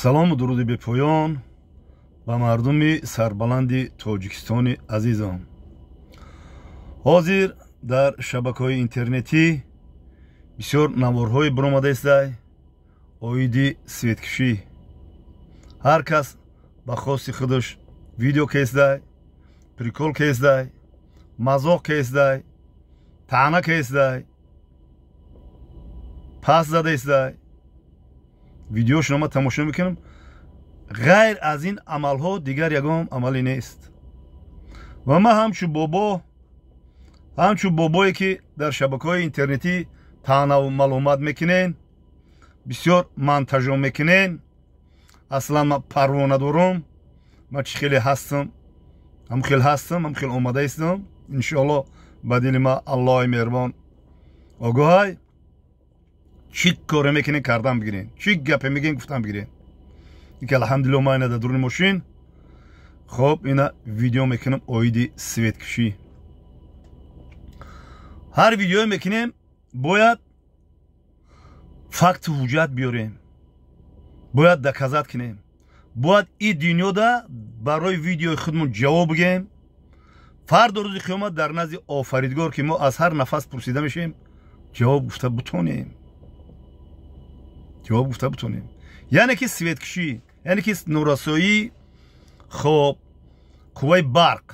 салому дуруди бепоён ба мардуми сарбаланди тоҷикистони азизам. ҳозир дар шабакаҳои интернетӣ бисёр наворҳое баромадааст оиди светкушӣ. ҳар кас ба хости худаш видео кесдай, прикол кесдай, мазоқ кесдай, таъна кесдай, пас задаистай. видеошро ман тамошо мекунам. ғайр аз ин амалҳо дигар ягон амале нест. ва ман ҳамчун бобое ки дар шабакаҳои интернетӣ таънаву маълумат мекунен, бисёр монтажо мекунен, аслан ман парво надорам. ман чӣ хеле ҳастам, ҳам хел омадаистам. иншоалло ба дили ман аллоҳи меҳрубон огоҳай. чӣ коре мекунен кардан бигирен, чӣ гапе мегӯен гуфтан бигирен. ики алҳамдулилло ман ина дар дуруни мошин хоб ина видео мекунам оиди светкушӣ. ҳар видеое мекунем бояд факту ҳуҷҷат биёрем, бояд доказат кунем, бояд ин дунёда барои видеои худмон ҷавоб бигем. фардо рӯзи қиёмат дар назди офаридгор ки мо аз ҳар нафас пурсида мешем, ҷавоб гуфта бутонем. яъне ки светкушӣ, яъне ки норасоии хоб қувваи барқ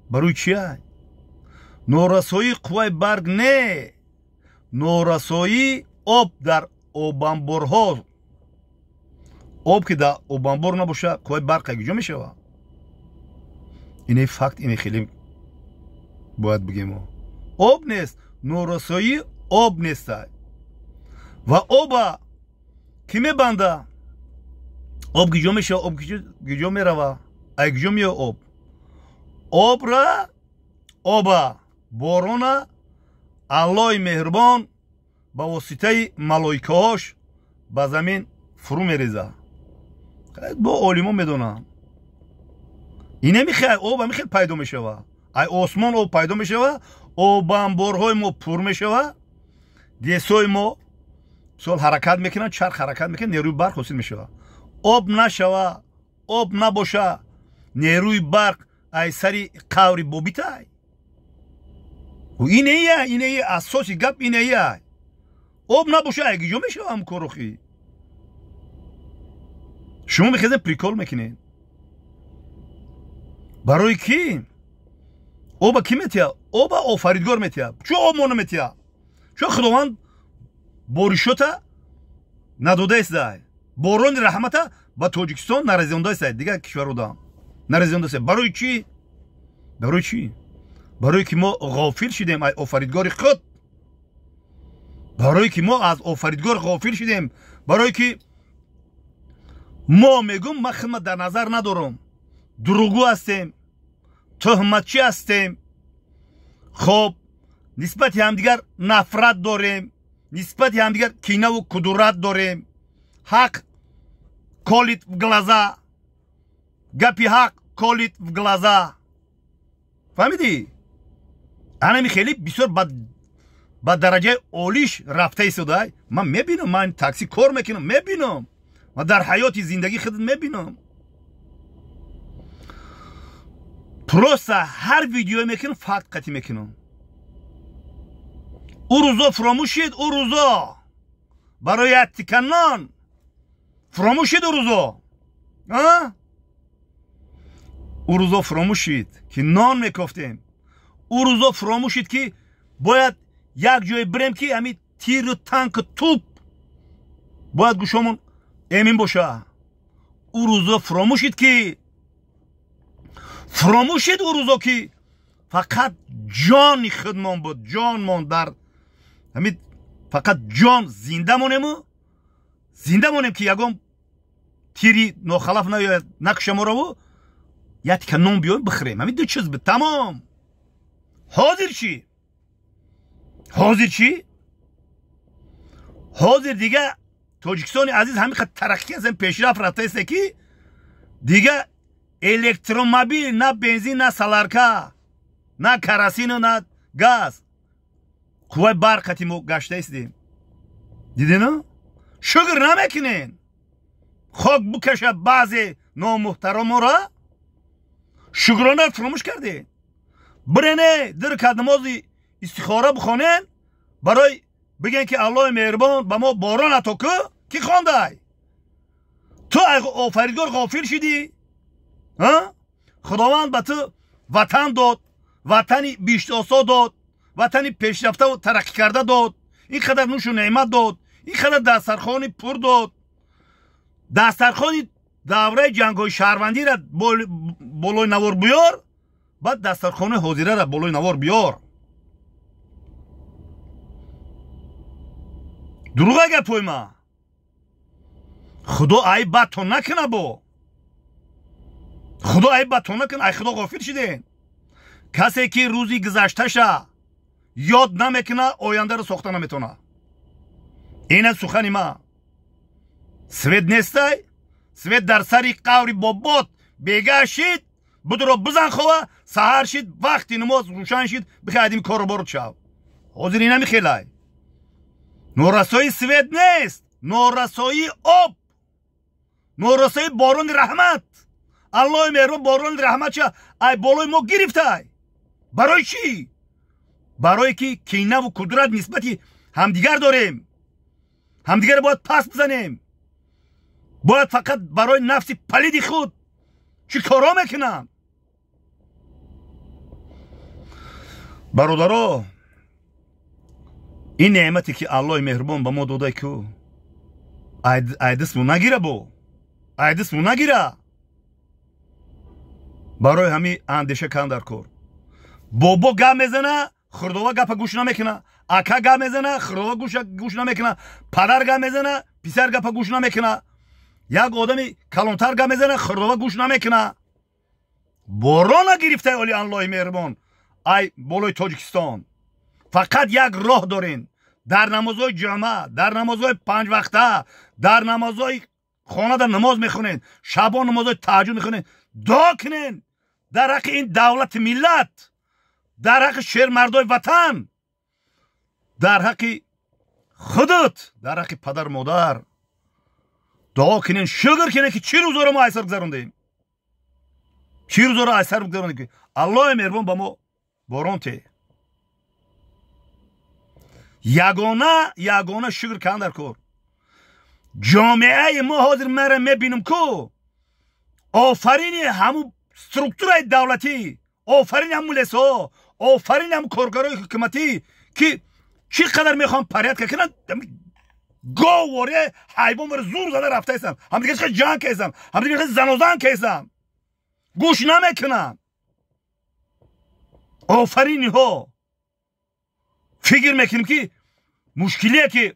барои чия? норасоии қувваи барқ не, норасоии об дар обанборҳо. об ки дар обанбор набоша қувваи барқ куҷо мешавад? ине факт, ине хеле бояд бигем. об нест, норасоии об нестай. ва оба ки мебанда? об куҷо мешава? об куҷо мерава? ай куҷо меява об? обра, оба борона аллоҳи меҳрубон ба воситаи малоикаҳош ба замин фурӯ мереза. бо олимон медонанд. ин намехай об амихел пайдо мешава. ай осмон об пайдо мешава, обанборҳои мо пур мешава, десои мо сол ҳаракат мекунанд, чарх ҳаракат мекунад, нерӯи барқ ҳосил мешава. об нашава, об набоша, нерӯи барқ ай сари қаври бобитай. ине асоси гап инеяй. об набоша ай куҷо мешава ҳам корохӣ? шумо мехезем прикол мекунед. барои ки? оба ки метия? оба офаридгор метия. чӯ об мо наметия? чӯ худованд боришота надодаистай? борони раҳмата ба тоҷикистон наразондаистай, дигар кишварҳода наразондаистай. барои чӣ? барои чӣ? барое ки мо ғофил шидем аз офаридгори худ. барое ки мо аз офаридгор ғофил шидем. барое ки мо мегӯм ман хидмат дар назар надорам, дурӯғгӯ ҳастем, тӯҳматчӣ ҳастем, хоб нисбати ҳамдигар нафрат дорем, нисбати ҳамдигар кинаву кудурат дорем. ҳақ колит в глаза, гапи ҳақ колит в глаза. фаҳмидӣ? анами хеле бисёр ба дараҷаи олиш рафта истодай. ман мебинам, ман такси кор мекунам, мебинам, ман дар ҳаёти зиндагӣ худам мебинам. просто ҳар видео мекунам, факт қатӣ мекунам. ӯ рӯзо фуромӯш шид, ӯ рӯзо барои яттиканон фуромӯш шид. ӯ рӯзо фуромӯш шид ки нон мекофтем. ӯ рӯзо фуромӯш шид ки бояд як ҷое бирем ки ҳамин тиру танку туп бояд гӯшамон эмин боша. ӯ рӯзо фуромӯш шид ки ӯ рӯзо ки фақат ҷони худмон буд, ҷонмон дар ҳамин фақат ҷон зинда монем ки ягон тири нохалаф наёяд накуша мораву як тика нон биёем бихӯрем. ҳамин ду чиз буд, тамом. ҳозир чӣ? ҳозир дига тоҷикистони азиз ҳамин қадр тараққӣ ҳастем, пешрафт рафтаисте ки дига электромобил, на бензин, на соларка, на керосину, на газ, қувваи барқати мо гаштаистем. дидена? шукр намекунен. خاک بکشه بعضی نامحترم را شکرانه فراموش کرده. برنه در که نماز استخاره بخونن برای بگن که الله مهربان به ما باران عطا که خوانده تو آفریدگار غافل شدی؟ خداوند به تو وطن داد، وطنی بیشتاسا داد، وطنی پیشرفته و ترقی کرده داد، این قدر نوش و نعمت داد، این قدر دسترخوانی پر داد. دسترخوانی دوره جنگ‌های شهروندی را بالای نوار بیار، بعد دسترخوان حاضره را بالای نوار بیار. دروغ اگر پوی ما خدا ای بد تو نکنه با خدا ای بد تو نکنه. ای خدا غافل شدین. کسی که روزی گذشته شه یاد نمیکنه آینده رو ساخته نمیتونه. این سخن ما سوید نیسته. سوید در سری قوری بابات بیگه شید بدرو بزن خواه سهر شید وقتی نماز روشن شید بخیدیم کار رو برد شو. حاضری نمیخیلی. نورسایی سوید نیست، نورسایی آب، نورسایی بارون رحمت. الله مهربان بارون رحمت چه ای بالای ما گرفته. برای چی؟ برای که کینه و کدرت نسبتی همدیگر داریم. همدیگر باید پس بزنیم. باید فقط برای نفس پلید خود چی کارا میکنم. برادرها این نعمتی که الله مهربان به ما داده که ای دستمو نگیره با ای دستمو نگیره. برای همین اندیشه کن در کار. بابا گپ میزنه خردوه گپ گوش نمیکنه. اکا گپ میزنه خردوه گوش نمیکنه. پدر گپ میزنه پسر گپ گوش نمیکنه. یک آدمی کلانتر گپ میزنه خردوه گوش نمیکنه. باران گرفته اولی الله مهربان ای بالای تاجیکستان. فقط یک راه دارین. در نمازهای جمعه، در نمازهای 5 وقته، در نمازهای خانه در نماز میخونین، شبان نمازهای تهجد میخونین، دعا کنین در حق این دولت ملت، در حق شیر مردای وطن، در حق خودت، در حق پدر مادر دعا کنین. شکر کنین که چی روزا رو ما ایسر گذروندیم. چی روزا رو ایسر گذروندیم که الله مهربان با ما باران ته. یگانه شکر کن در کار. جامعه ما حاضر مره میبینم که آفرین همون سترکتورای دولتی، آفرین همون لسا، آفرین همون کارگرای حکومتی که چی قدر میخوام پریت کنن گاو واره حیوان واره زور زده رفته ایسم. هم دیگه چه جنگ که ایسم، هم دیگه چه زنوزن که ایسم. گوش نمیکنن. آفرینی ها فکر میکنیم که مشکلیه که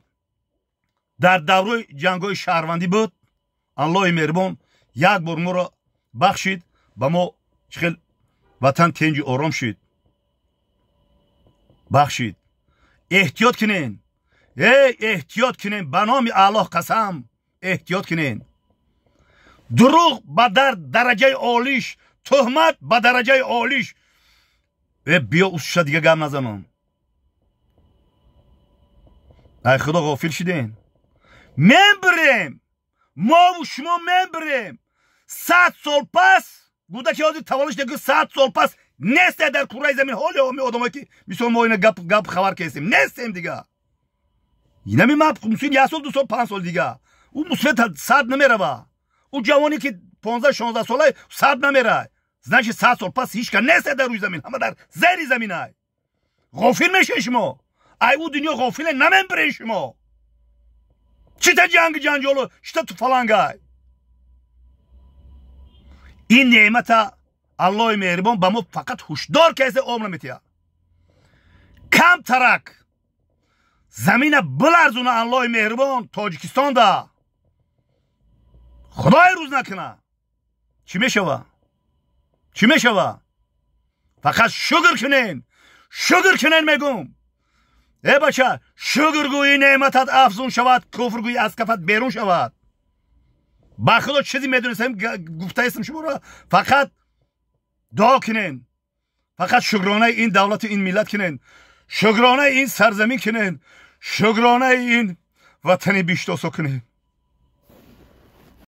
در دوره جنگای شهروندی بود. الله مهربان یک بار ما را بخشید با ما چخیل وطن تنج آرام شد. بخشید. احتیاط کنین. احتیاط کنین. به نام الله قسم احتیاط کنین. دروغ به در درجه عالیش، تهمت به درجه عالیش. بیا اوش دیگه گم نزنم. ای خدا غافل شدین. من بریم ما و شما من بریم 100 سال پس گوده که آزی تولش دیگه 100 سال پس نیسته در کره زمین. حالی همه آدم که میسون ما اینه گپ خبر کسیم نیستیم دیگه. این همی ما مسئول 1 سال 2 سال 5 سال دیگه او مسئول 100 نمیره با او جوانی که 15-16 ساله 100 نمیره. زنش 100 سال پس هیچ که نیسته در روی زمین، همه در زیر زمین های. غافل میشه شما. ای او دنیا غافله نمیم برین شما. چی تا جنگالو چی تو فلانگای. این نعمت الله مهربان با ما فقط هشدار کسی عمر میتیا. کم ترک زمین بلرزونه الله مهربان تاجیکستان دا. خدای روز نکنه. چی میشوه؟ چی میشوه؟ فقط شکر کنین. شکر کنین میگم. ای بچه شکرگویی نعمتت افزون شود، کفرگویی از کفت بیرون شود. با خدا چیزی میدونستم گفته استم شما را. فقط دعا کنین. فقط شکرانه این دولت این ملت کنین. شکرانه این سرزمین کنین. شکرانه این وطن بیشتاسا کنین.